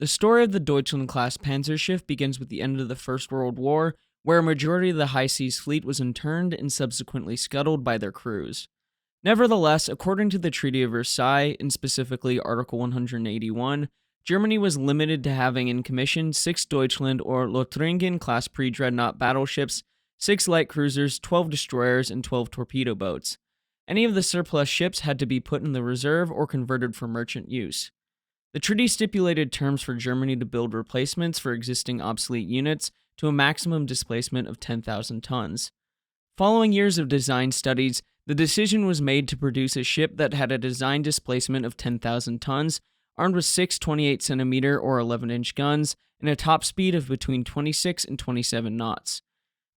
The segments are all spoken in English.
The story of the Deutschland-class Panzerschiff begins with the end of the First World War, where a majority of the high seas fleet was interned and subsequently scuttled by their crews. Nevertheless, according to the Treaty of Versailles, and specifically Article 181, Germany was limited to having in commission 6 Deutschland or Lothringen-class pre-dreadnought battleships, 6 light cruisers, 12 destroyers, and 12 torpedo boats. Any of the surplus ships had to be put in the reserve or converted for merchant use. The treaty stipulated terms for Germany to build replacements for existing obsolete units to a maximum displacement of 10,000 tons. Following years of design studies, the decision was made to produce a ship that had a design displacement of 10,000 tons, armed with 6 28cm or 11-inch guns, and a top speed of between 26 and 27 knots.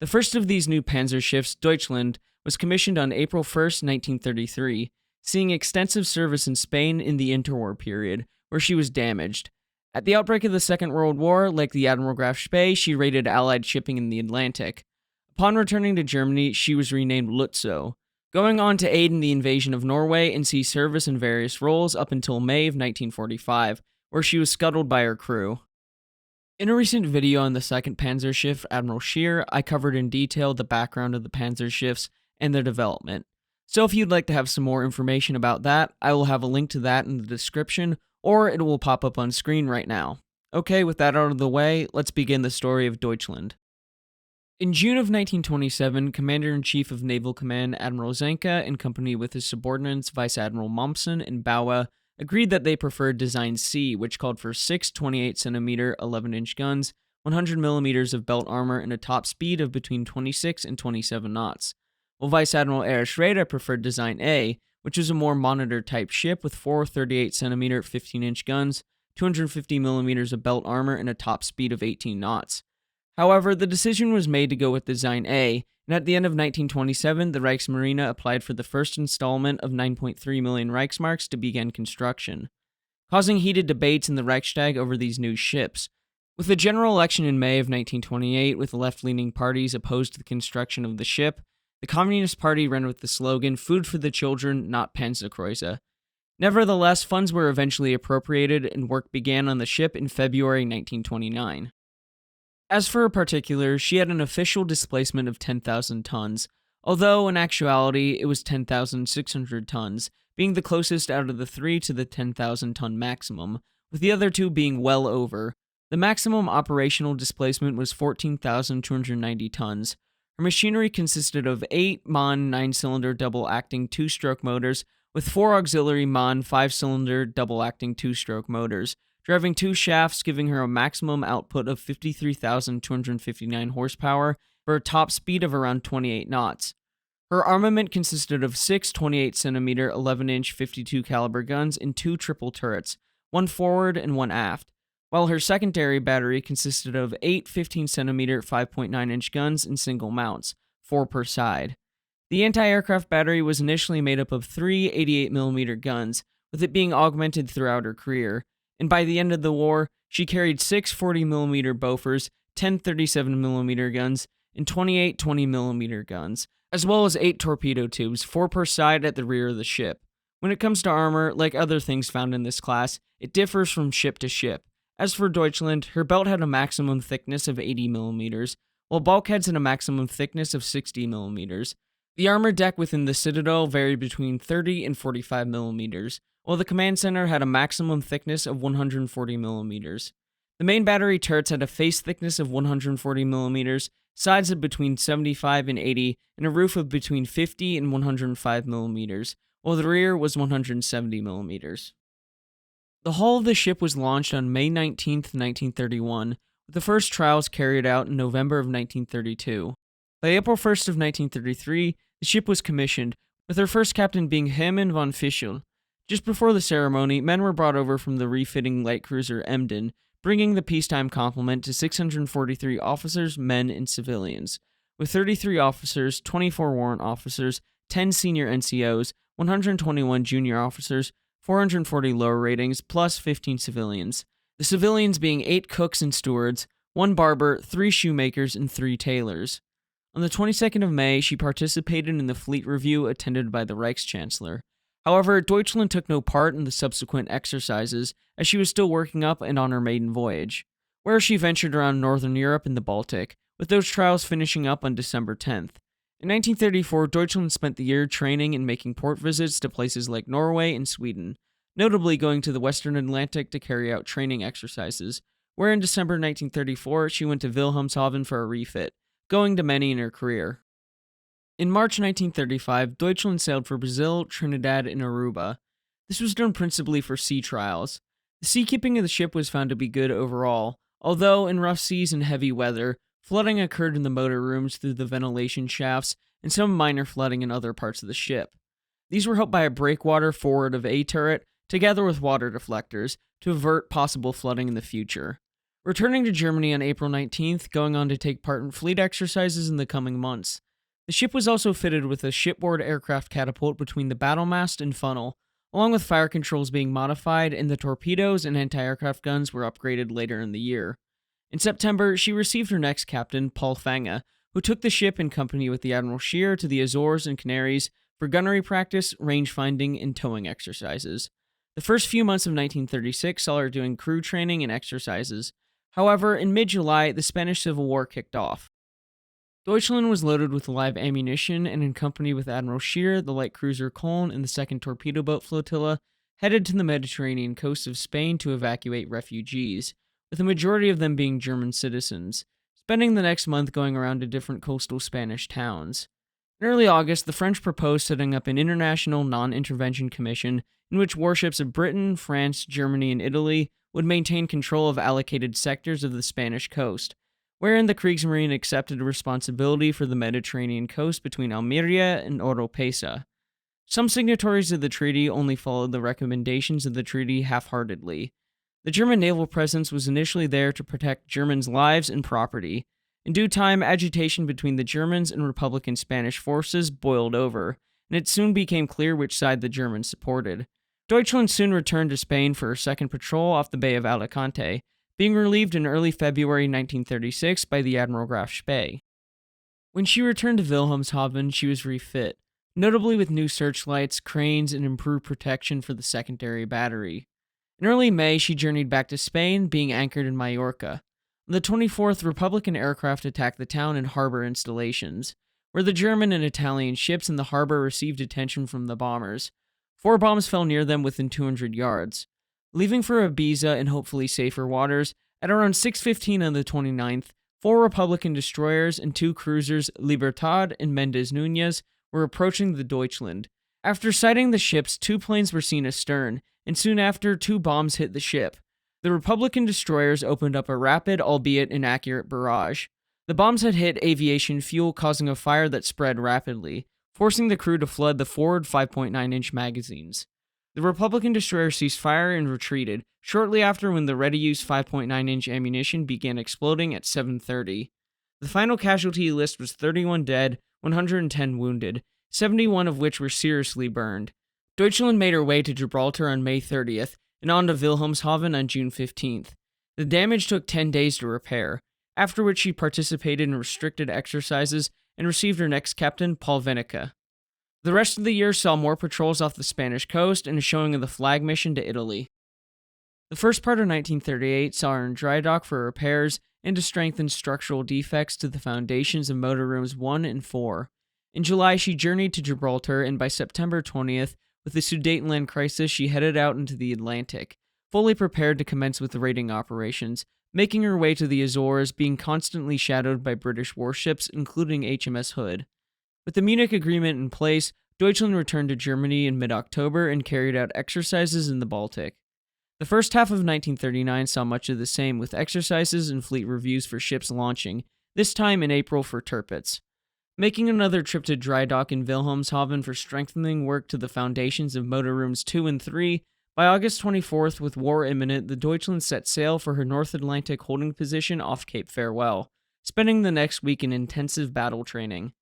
The first of these new panzer ships, Deutschland, was commissioned on April 1, 1933, seeing extensive service in Spain in the interwar period, where she was damaged. At the outbreak of the Second World War, like the Admiral Graf Spee, she raided Allied shipping in the Atlantic. Upon returning to Germany, she was renamed Lützow, going on to aid in the invasion of Norway and see service in various roles up until May of 1945, where she was scuttled by her crew. In a recent video on the second Panzer Schiff, Admiral Scheer, I covered in detail the background of the Panzer Schiffs and their development. So if you'd like to have some more information about that, I will have a link to that in the description, or it will pop up on screen right now. Okay, with that out of the way, let's begin the story of Deutschland. In June of 1927, Commander-in-Chief of Naval Command Admiral Zenke, in company with his subordinates Vice Admiral Mommsen and Baue, agreed that they preferred Design C, which called for 6 28cm 11-inch guns, 100mm of belt armor, and a top speed of between 26 and 27 knots, while Vice Admiral Erich Schrader preferred Design A, which was a more monitor-type ship with 4 38cm 15-inch guns, 250mm of belt armor, and a top speed of 18 knots. However, the decision was made to go with Design A, and at the end of 1927, the Reichsmarine applied for the first installment of 9.3 million Reichsmarks to begin construction, causing heated debates in the Reichstag over these new ships. With the general election in May of 1928, with left-leaning parties opposed to the construction of the ship, the Communist Party ran with the slogan, "Food for the children, not Panzerkreuzer." Nevertheless, funds were eventually appropriated and work began on the ship in February 1929. As for her particulars, she had an official displacement of 10,000 tons, although in actuality it was 10,600 tons, being the closest out of the 3 to the 10,000 ton maximum, with the other 2 being well over. The maximum operational displacement was 14,290 tons. Her machinery consisted of 8 MAN 9-cylinder double-acting 2-stroke motors with 4 auxiliary MAN 5-cylinder double-acting 2-stroke motors, driving 2 shafts, giving her a maximum output of 53,259 horsepower for a top speed of around 28 knots. Her armament consisted of 6 28cm 11-inch 52 caliber guns and 2 triple turrets, 1 forward and 1 aft, while her secondary battery consisted of 8 15cm 5.9-inch guns and single mounts, 4 per side. The anti-aircraft battery was initially made up of 3 88mm guns, with it being augmented throughout her career, and by the end of the war, she carried 6 40mm Bofors, 10 37mm guns, and 28 20mm guns, as well as 8 torpedo tubes, 4 per side at the rear of the ship. When it comes to armor, like other things found in this class, it differs from ship to ship. As for Deutschland, her belt had a maximum thickness of 80mm, while bulkheads had a maximum thickness of 60mm. The armor deck within the Citadel varied between 30 and 45mm, while the command center had a maximum thickness of 140mm. The main battery turrets had a face thickness of 140mm, sides of between 75 and 80, and a roof of between 50 and 105mm, while the rear was 170mm. The hull of the ship was launched on May 19, 1931, with the first trials carried out in November of 1932. By April 1st of 1933, the ship was commissioned, with her first captain being Hermann von Fischl. Just before the ceremony, men were brought over from the refitting light cruiser Emden, bringing the peacetime complement to 643 officers, men, and civilians, with 33 officers, 24 warrant officers, 10 senior NCOs, 121 junior officers, 440 lower ratings, plus 15 civilians. The civilians being 8 cooks and stewards, 1 barber, 3 shoemakers, and 3 tailors. On the 22nd of May, she participated in the fleet review attended by the Reichschancellor. However, Deutschland took no part in the subsequent exercises, as she was still working up and on her maiden voyage, where she ventured around northern Europe and the Baltic, with those trials finishing up on December 10th. In 1934, Deutschland spent the year training and making port visits to places like Norway and Sweden, notably going to the Western Atlantic to carry out training exercises, where in December 1934 she went to Wilhelmshaven for a refit, going to many in her career. In March 1935, Deutschland sailed for Brazil, Trinidad, and Aruba. This was done principally for sea trials. The seakeeping of the ship was found to be good overall, although in rough seas and heavy weather, flooding occurred in the motor rooms through the ventilation shafts, and some minor flooding in other parts of the ship. These were helped by a breakwater forward of A turret, together with water deflectors, to avert possible flooding in the future. Returning to Germany on April 19th, going on to take part in fleet exercises in the coming months. The ship was also fitted with a shipboard aircraft catapult between the battle mast and funnel, along with fire controls being modified, and the torpedoes and anti-aircraft guns were upgraded later in the year. In September, she received her next captain, Paul Fange, who took the ship in company with the Admiral Scheer to the Azores and Canaries for gunnery practice, range finding, and towing exercises. The first few months of 1936 saw her doing crew training and exercises. However, in mid-July, the Spanish Civil War kicked off. Deutschland was loaded with live ammunition and in company with Admiral Scheer, the light cruiser Köln, and the 2nd Torpedo Boat Flotilla, headed to the Mediterranean coast of Spain to evacuate refugees, with the majority of them being German citizens, spending the next month going around to different coastal Spanish towns. In early August, the French proposed setting up an international non-intervention commission in which warships of Britain, France, Germany, and Italy would maintain control of allocated sectors of the Spanish coast, wherein the Kriegsmarine accepted responsibility for the Mediterranean coast between Almeria and Oropesa. Some signatories of the treaty only followed the recommendations of the treaty half-heartedly. The German naval presence was initially there to protect Germans' lives and property. In due time, agitation between the Germans and Republican Spanish forces boiled over, and it soon became clear which side the Germans supported. Deutschland soon returned to Spain for her second patrol off the Bay of Alicante, being relieved in early February 1936 by the Admiral Graf Spee. When she returned to Wilhelmshaven, she was refit, notably with new searchlights, cranes, and improved protection for the secondary battery. In early May, she journeyed back to Spain, being anchored in Majorca. On the 24th, Republican aircraft attacked the town and harbor installations, where the German and Italian ships in the harbor received attention from the bombers. 4 bombs fell near them within 200 yards. Leaving for Ibiza and hopefully safer waters, at around 6:15 on the 29th, 4 Republican destroyers and 2 cruisers, Libertad and Mendez Nunez, were approaching the Deutschland. After sighting the ships, 2 planes were seen astern, and soon after, 2 bombs hit the ship. The Republican destroyers opened up a rapid, albeit inaccurate, barrage. The bombs had hit aviation fuel, causing a fire that spread rapidly, forcing the crew to flood the forward 5.9-inch magazines. The Republican destroyer ceased fire and retreated, shortly after when the ready-use 5.9-inch ammunition began exploding at 7:30. The final casualty list was 31 dead, 110 wounded, 71 of which were seriously burned. Deutschland made her way to Gibraltar on May 30th, and on to Wilhelmshaven on June 15th. The damage took 10 days to repair, after which she participated in restricted exercises and received her next captain, Paul Venica. The rest of the year saw more patrols off the Spanish coast and a showing of the flag mission to Italy. The first part of 1938 saw her in dry dock for repairs and to strengthen structural defects to the foundations of motor rooms 1 and 4. In July, she journeyed to Gibraltar, and by September 20th, with the Sudetenland crisis, she headed out into the Atlantic, fully prepared to commence with the raiding operations, making her way to the Azores, being constantly shadowed by British warships, including HMS Hood. With the Munich Agreement in place, Deutschland returned to Germany in mid-October and carried out exercises in the Baltic. The first half of 1939 saw much of the same, with exercises and fleet reviews for ships launching, this time in April for Tirpitz. Making another trip to dry dock in Wilhelmshaven for strengthening work to the foundations of motor rooms 2 and 3, by August 24th, with war imminent, the Deutschland set sail for her North Atlantic holding position off Cape Farewell, spending the next week in intensive battle training.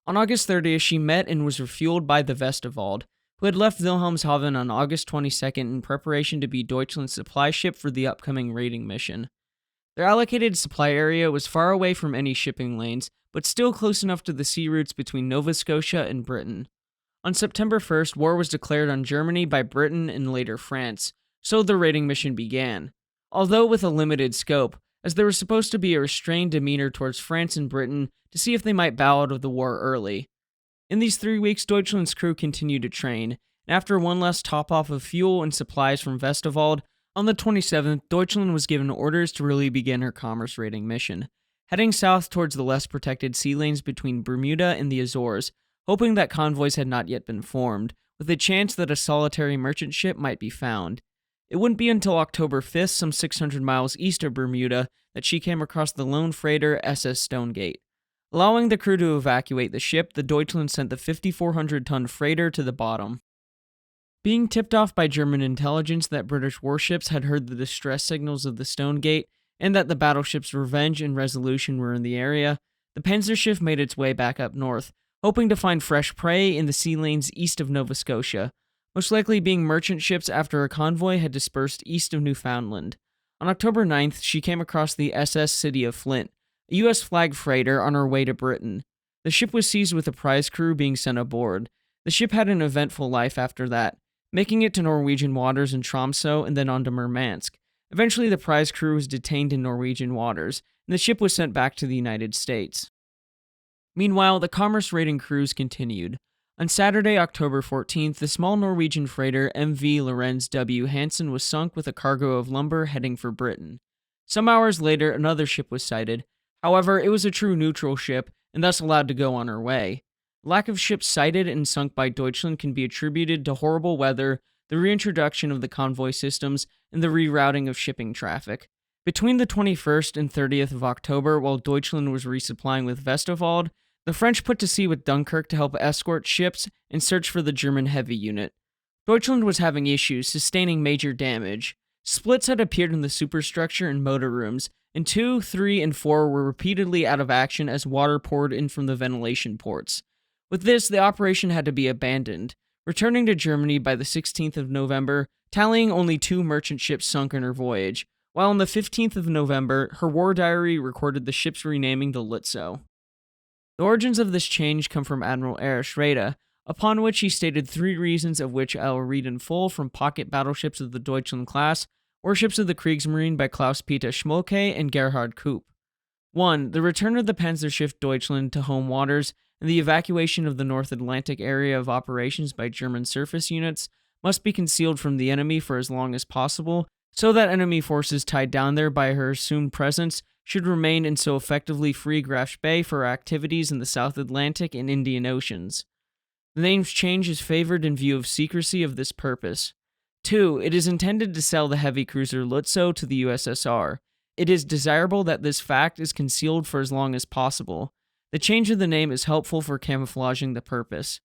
On August 30th, she met and was refueled by the Westerwald, who had left Wilhelmshaven on August 22nd in preparation to be Deutschland's supply ship for the upcoming raiding mission. Their allocated supply area was far away from any shipping lanes, but still close enough to the sea routes between Nova Scotia and Britain. On September 1st, war was declared on Germany by Britain and later France, so the raiding mission began. Although with a limited scope, as there was supposed to be a restrained demeanor towards France and Britain to see if they might bow out of the war early. In these 3 weeks, Deutschland's crew continued to train, and after one last top-off of fuel and supplies from Westerwald, on the 27th, Deutschland was given orders to really begin her commerce raiding mission, heading south towards the less protected sea lanes between Bermuda and the Azores, hoping that convoys had not yet been formed, with a chance that a solitary merchant ship might be found. It wouldn't be until October 5th, some 600 miles east of Bermuda, that she came across the lone freighter SS Stonegate. Allowing the crew to evacuate the ship, the Deutschland sent the 5,400-ton freighter to the bottom. Being tipped off by German intelligence that British warships had heard the distress signals of the Stonegate, and that the battleships Revenge and Resolution were in the area, the Panzerschiff made its way back up north, hoping to find fresh prey in the sea lanes east of Nova Scotia, most likely being merchant ships after a convoy had dispersed east of Newfoundland. On October 9th, she came across the SS City of Flint, a U.S. flag freighter on her way to Britain. The ship was seized with a prize crew being sent aboard. The ship had an eventful life after that, making it to Norwegian waters in Tromsø and then on to Murmansk. Eventually, the prize crew was detained in Norwegian waters, and the ship was sent back to the United States. Meanwhile, the commerce raiding cruise continued. On Saturday, October 14th, the small Norwegian freighter MV Lorenz W. Hansen was sunk with a cargo of lumber heading for Britain. Some hours later, another ship was sighted. However, it was a true neutral ship, and thus allowed to go on her way. Lack of ships sighted and sunk by Deutschland can be attributed to horrible weather, the reintroduction of the convoy systems, and the rerouting of shipping traffic. Between the 21st and 30th of October, while Deutschland was resupplying with Westerwald, the French put to sea with Dunkirk to help escort ships and search for the German heavy unit. Deutschland was having issues, sustaining major damage. Splits had appeared in the superstructure and motor rooms, and 2, 3, and 4 were repeatedly out of action as water poured in from the ventilation ports. With this, the operation had to be abandoned, returning to Germany by the 16th of November, tallying only 2 merchant ships sunk on her voyage, while on the 15th of November, her war diary recorded the ship's renaming the Lützow. The origins of this change come from Admiral Erich Raeder, upon which he stated 3 reasons of which I will read in full from Pocket Battleships of the Deutschland class, Warships of the Kriegsmarine by Klaus-Peter Schmolke and Gerhard Koop. 1. The return of the Panzerschiff Deutschland to home waters and the evacuation of the North Atlantic area of operations by German surface units must be concealed from the enemy for as long as possible, so that enemy forces tied down there by her assumed presence should remain and so effectively free Graf Bay for her activities in the South Atlantic and Indian Oceans. The name's change is favored in view of secrecy of this purpose. 2. It is intended to sell the heavy cruiser Lützow to the USSR. It is desirable that this fact is concealed for as long as possible. The change of the name is helpful for camouflaging the purpose.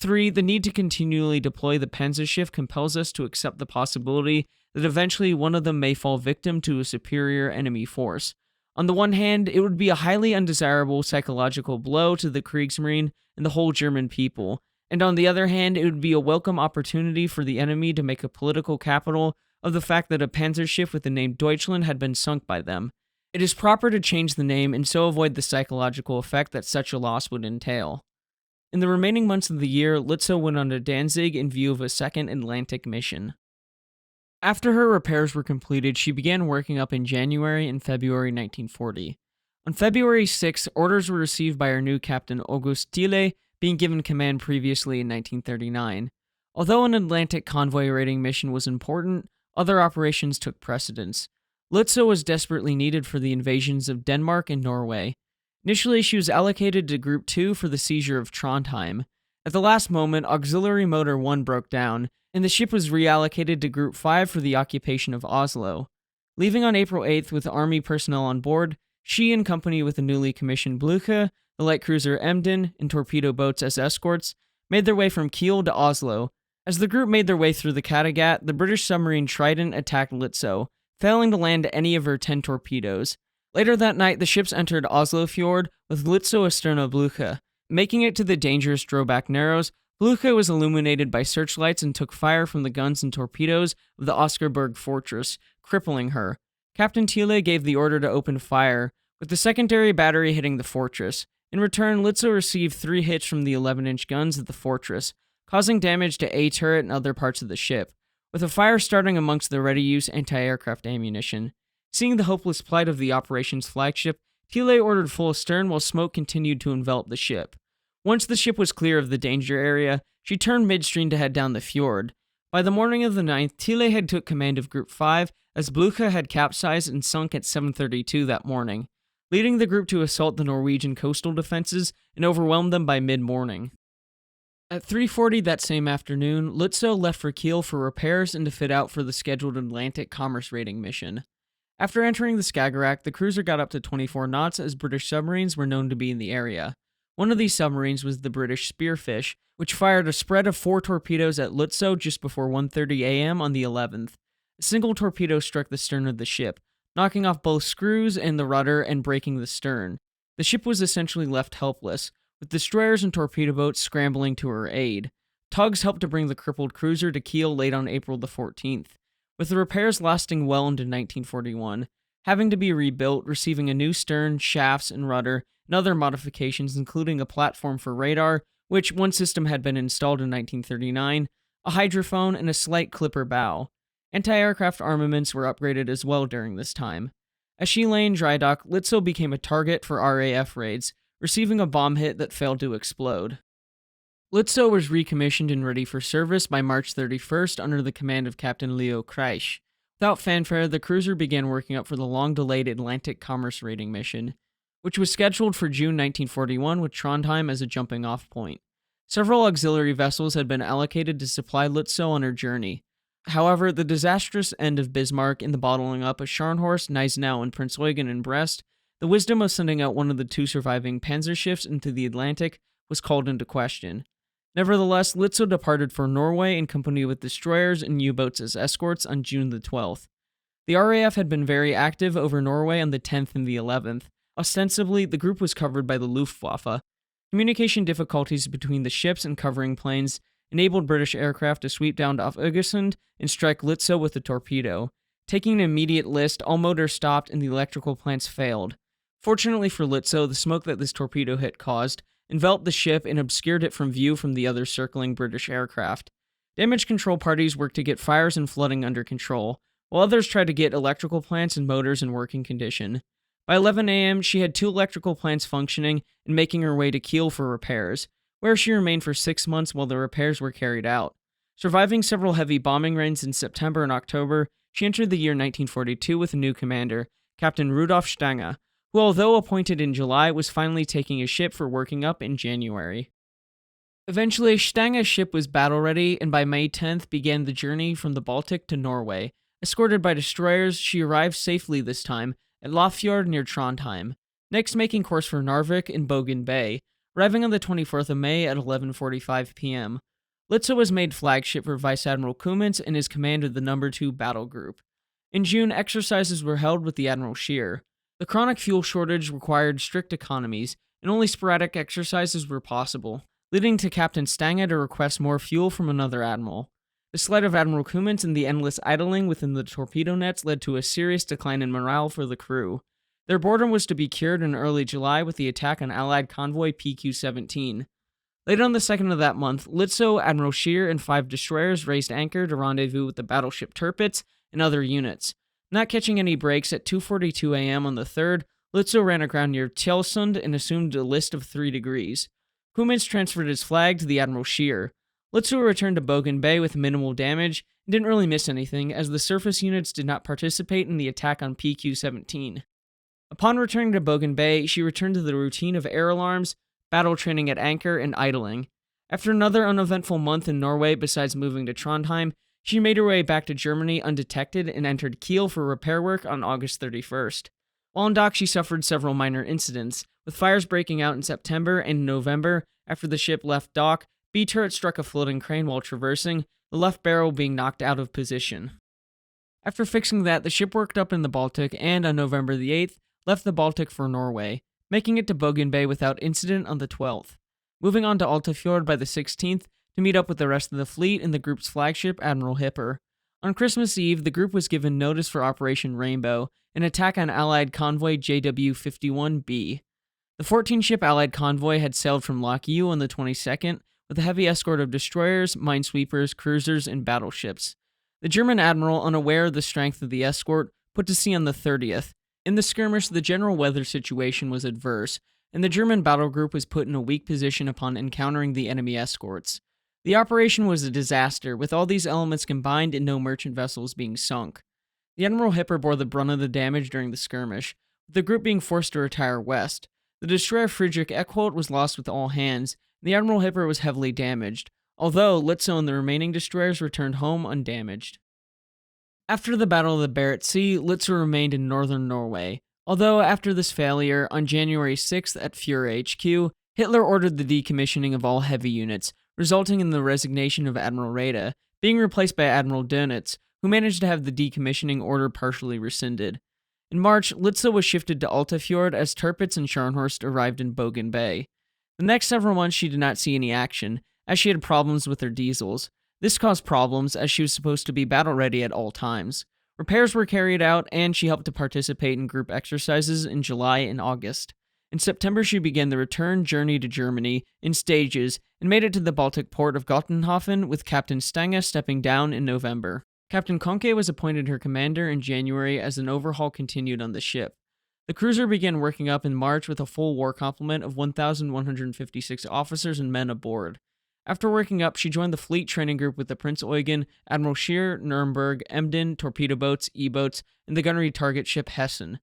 3. The need to continually deploy the Panzerschiff compels us to accept the possibility that eventually one of them may fall victim to a superior enemy force. On the one hand, it would be a highly undesirable psychological blow to the Kriegsmarine and the whole German people, and on the other hand, it would be a welcome opportunity for the enemy to make a political capital of the fact that a Panzership with the name Deutschland had been sunk by them. It is proper to change the name and so avoid the psychological effect that such a loss would entail. In the remaining months of the year, Lützow went on to Danzig in view of a second Atlantic mission. After her repairs were completed, she began working up in January and February 1940. On February 6, orders were received by her new captain August Thiele, being given command previously in 1939. Although an Atlantic convoy raiding mission was important, other operations took precedence. Lützow was desperately needed for the invasions of Denmark and Norway. Initially, she was allocated to Group 2 for the seizure of Trondheim. At the last moment, Auxiliary Motor 1 broke down, and the ship was reallocated to Group 5 for the occupation of Oslo. Leaving on April 8th with Army personnel on board, she, in company with the newly commissioned Blücher, the light cruiser Emden, and torpedo boats as escorts, made their way from Kiel to Oslo. As the group made their way through the Kattegat, the British submarine Trident attacked Lützow, failing to land any of her 10 torpedoes. Later that night, the ships entered Oslo Fjord with Lützow astern of Blücher. Making it to the dangerous Drobak Narrows, Blücher was illuminated by searchlights and took fire from the guns and torpedoes of the Oscarburg fortress, crippling her. Captain Thiele gave the order to open fire, with the secondary battery hitting the fortress. In return, Lützow received 3 hits from the 11-inch guns of the fortress, causing damage to A turret and other parts of the ship, with a fire starting amongst the ready-use anti-aircraft ammunition. Seeing the hopeless plight of the operation's flagship, Thiele ordered full astern while smoke continued to envelop the ship. Once the ship was clear of the danger area, she turned midstream to head down the fjord. By the morning of the 9th, Thiele had took command of Group 5, as Blucher had capsized and sunk at 7:32 that morning, leading the group to assault the Norwegian coastal defenses and overwhelm them by mid-morning. At 3:40 that same afternoon, Lützow left for Kiel for repairs and to fit out for the scheduled Atlantic commerce raiding mission. After entering the Skagerrak, the cruiser got up to 24 knots as British submarines were known to be in the area. One of these submarines was the British Spearfish, which fired a spread of 4 torpedoes at Lützow just before 1:30 a.m. on the 11th. A single torpedo struck the stern of the ship, knocking off both screws and the rudder and breaking the stern. The ship was essentially left helpless, with destroyers and torpedo boats scrambling to her aid. Tugs helped to bring the crippled cruiser to Kiel late on April the 14th, with the repairs lasting well into 1941, having to be rebuilt, receiving a new stern, shafts, and rudder, and other modifications including a platform for radar, which one system had been installed in 1939, a hydrophone, and a slight clipper bow. Anti-aircraft armaments were upgraded as well during this time. As she lay in dry dock, Lützow became a target for RAF raids, receiving a bomb hit that failed to explode. Lützow was recommissioned and ready for service by March 31st under the command of Captain Leo Kreisch. Without fanfare, the cruiser began working up for the long-delayed Atlantic commerce raiding mission, which was scheduled for June 1941 with Trondheim as a jumping-off point. Several auxiliary vessels had been allocated to supply Lützow on her journey. However, the disastrous end of Bismarck and the bottling up of Scharnhorst, Gneisenau, and Prinz Eugen in Brest, the wisdom of sending out one of the 2 surviving Panzerships into the Atlantic was called into question. Nevertheless, Lützow departed for Norway in company with destroyers and U-boats as escorts on June the 12th. The RAF had been very active over Norway on the 10th and the 11th. Ostensibly, the group was covered by the Luftwaffe. Communication difficulties between the ships and covering planes enabled British aircraft to sweep down to Ögesund and strike Lützow with a torpedo. Taking an immediate list, all motors stopped and the electrical plants failed. Fortunately for Lützow, the smoke that this torpedo hit caused enveloped the ship and obscured it from view from the other circling British aircraft. Damage control parties worked to get fires and flooding under control, while others tried to get electrical plants and motors in working condition. By 11 a.m., she had 2 electrical plants functioning and making her way to Kiel for repairs, where she remained for 6 months while the repairs were carried out. Surviving several heavy bombing raids in September and October, she entered the year 1942 with a new commander, Captain Rudolf Stange, who, although appointed in July, was finally taking a ship for working up in January. Eventually, Stange's ship was battle-ready, and by May 10th began the journey from the Baltic to Norway. Escorted by destroyers, she arrived safely this time at Lafjord near Trondheim, next making course for Narvik in Bogen Bay, arriving on the 24th of May at 11:45 p.m. Lützow was made flagship for Vice Admiral Kumans and his command of the No. 2 Battle Group. In June, exercises were held with the Admiral Scheer. The chronic fuel shortage required strict economies, and only sporadic exercises were possible, leading to Captain Stange to request more fuel from another admiral. The sleight of Admiral Kumans and the endless idling within the torpedo nets led to a serious decline in morale for the crew. Their boredom was to be cured in early July with the attack on Allied convoy PQ-17. Late on the 2nd of that month, Lützow, Admiral Scheer, and 5 destroyers raised anchor to rendezvous with the battleship Tirpitz and other units. Not catching any breaks at 2:42 a.m. on the 3rd, Lützow ran aground near Tjeldsund and assumed a list of 3 degrees. Kumans transferred his flag to the Admiral Scheer. Lützow returned to Bogen Bay with minimal damage and didn't really miss anything, as the surface units did not participate in the attack on PQ-17. Upon returning to Bogen Bay, she returned to the routine of air alarms, battle training at anchor, and idling. After another uneventful month in Norway besides moving to Trondheim, she made her way back to Germany undetected and entered Kiel for repair work on August 31st. While in dock, she suffered several minor incidents, with fires breaking out in September and in November. After the ship left dock, B turret struck a floating crane while traversing, the left barrel being knocked out of position. After fixing that, the ship worked up in the Baltic and, on November the 8th, left the Baltic for Norway, making it to Bogen Bay without incident on the 12th. Moving on to Altafjord by the 16th to meet up with the rest of the fleet and the group's flagship, Admiral Hipper. On Christmas Eve, the group was given notice for Operation Rainbow, an attack on Allied convoy JW-51B. The 14-ship Allied convoy had sailed from Loch Ewe on the 22nd, with a heavy escort of destroyers, minesweepers, cruisers, and battleships. The German admiral, unaware of the strength of the escort, put to sea on the 30th. In the skirmish, the general weather situation was adverse, and the German battle group was put in a weak position upon encountering the enemy escorts. The operation was a disaster, with all these elements combined and no merchant vessels being sunk. The Admiral Hipper bore the brunt of the damage during the skirmish, with the group being forced to retire west. The destroyer Friedrich Eckholt was lost with all hands, and the Admiral Hipper was heavily damaged, although Lützow and the remaining destroyers returned home undamaged. After the Battle of the Barents Sea, Lützow remained in northern Norway, although after this failure, on January 6th at Führer HQ, Hitler ordered the decommissioning of all heavy units, resulting in the resignation of Admiral Raeda, being replaced by Admiral Dönitz, who managed to have the decommissioning order partially rescinded. In March, Lützow was shifted to Altafjord as Tirpitz and Scharnhorst arrived in Bogen Bay. The next several months she did not see any action, as she had problems with her diesels. This caused problems, as she was supposed to be battle-ready at all times. Repairs were carried out, and she helped to participate in group exercises in July and August. In September, she began the return journey to Germany in stages and made it to the Baltic port of Gottenhafen, with Captain Stange stepping down in November. Captain Konke was appointed her commander in January as an overhaul continued on the ship. The cruiser began working up in March with a full war complement of 1,156 officers and men aboard. After working up, she joined the fleet training group with the Prince Eugen, Admiral Scheer, Nuremberg, Emden, torpedo boats, E-boats, and the gunnery target ship Hessen.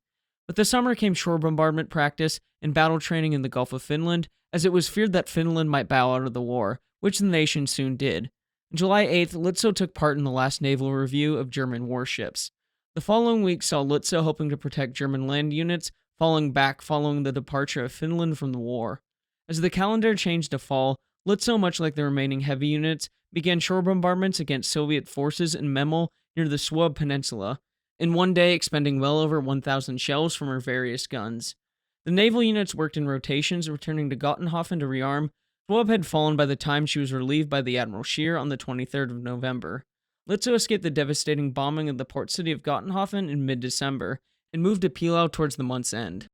With the summer came shore bombardment practice and battle training in the Gulf of Finland, as it was feared that Finland might bow out of the war, which the nation soon did. On July 8th, Lützow took part in the last naval review of German warships. The following week saw Lützow hoping to protect German land units, falling back following the departure of Finland from the war. As the calendar changed to fall, Lützow, much like the remaining heavy units, began shore bombardments against Soviet forces in Memel near the Swab Peninsula, in one day expending well over 1,000 shells from her various guns. The naval units worked in rotations, returning to Gottenhafen to rearm. Swab had fallen by the time she was relieved by the Admiral Scheer on the 23rd of November. Lützow escaped the devastating bombing of the port city of Gottenhafen in mid-December, and moved to Pilau towards the month's end.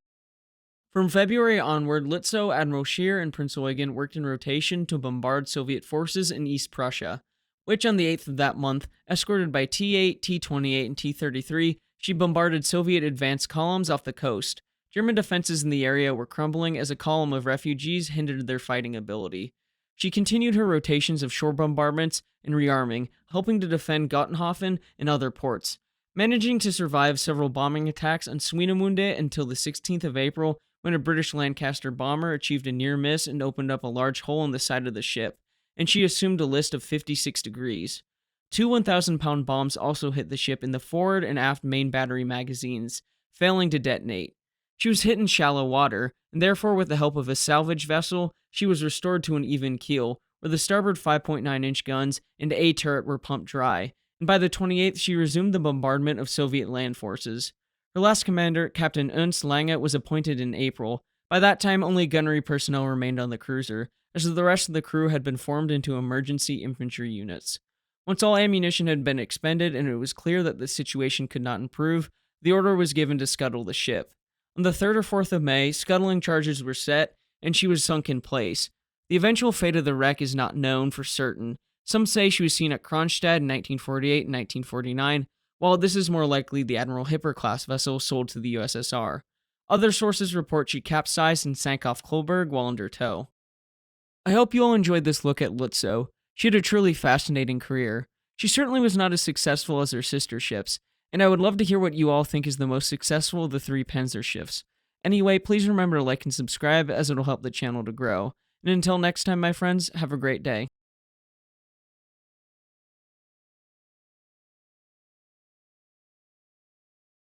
From February onward, Lützow, Admiral Scheer, and Prince Eugen worked in rotation to bombard Soviet forces in East Prussia, which on the 8th of that month, escorted by T-8, T-28, and T-33, she bombarded Soviet advance columns off the coast. German defenses in the area were crumbling as a column of refugees hindered their fighting ability. She continued her rotations of shore bombardments and rearming, helping to defend Gottenhafen and other ports, managing to survive several bombing attacks on Swinemunde until the 16th of April, when a British Lancaster bomber achieved a near miss and opened up a large hole in the side of the ship, and she assumed a list of 56 degrees. Two 1,000-pound bombs also hit the ship in the forward and aft main battery magazines, failing to detonate. She was hit in shallow water, and therefore with the help of a salvage vessel, she was restored to an even keel, where the starboard 5.9-inch guns and A turret were pumped dry, and by the 28th she resumed the bombardment of Soviet land forces. Her last commander, Captain Ernst Lange, was appointed in April. By that time, only gunnery personnel remained on the cruiser, as the rest of the crew had been formed into emergency infantry units. Once all ammunition had been expended and it was clear that the situation could not improve, the order was given to scuttle the ship. On the 3rd or 4th of May, scuttling charges were set, and she was sunk in place. The eventual fate of the wreck is not known for certain. Some say she was seen at Kronstadt in 1948 and 1949, while this is more likely the Admiral Hipper-class vessel sold to the USSR. Other sources report she capsized and sank off Kolberg while under tow. I hope you all enjoyed this look at Lützow. She had a truly fascinating career. She certainly was not as successful as her sister ships, and I would love to hear what you all think is the most successful of the 3 Panzer ships. Anyway, please remember to like and subscribe, as it'll help the channel to grow. And until next time, my friends, have a great day.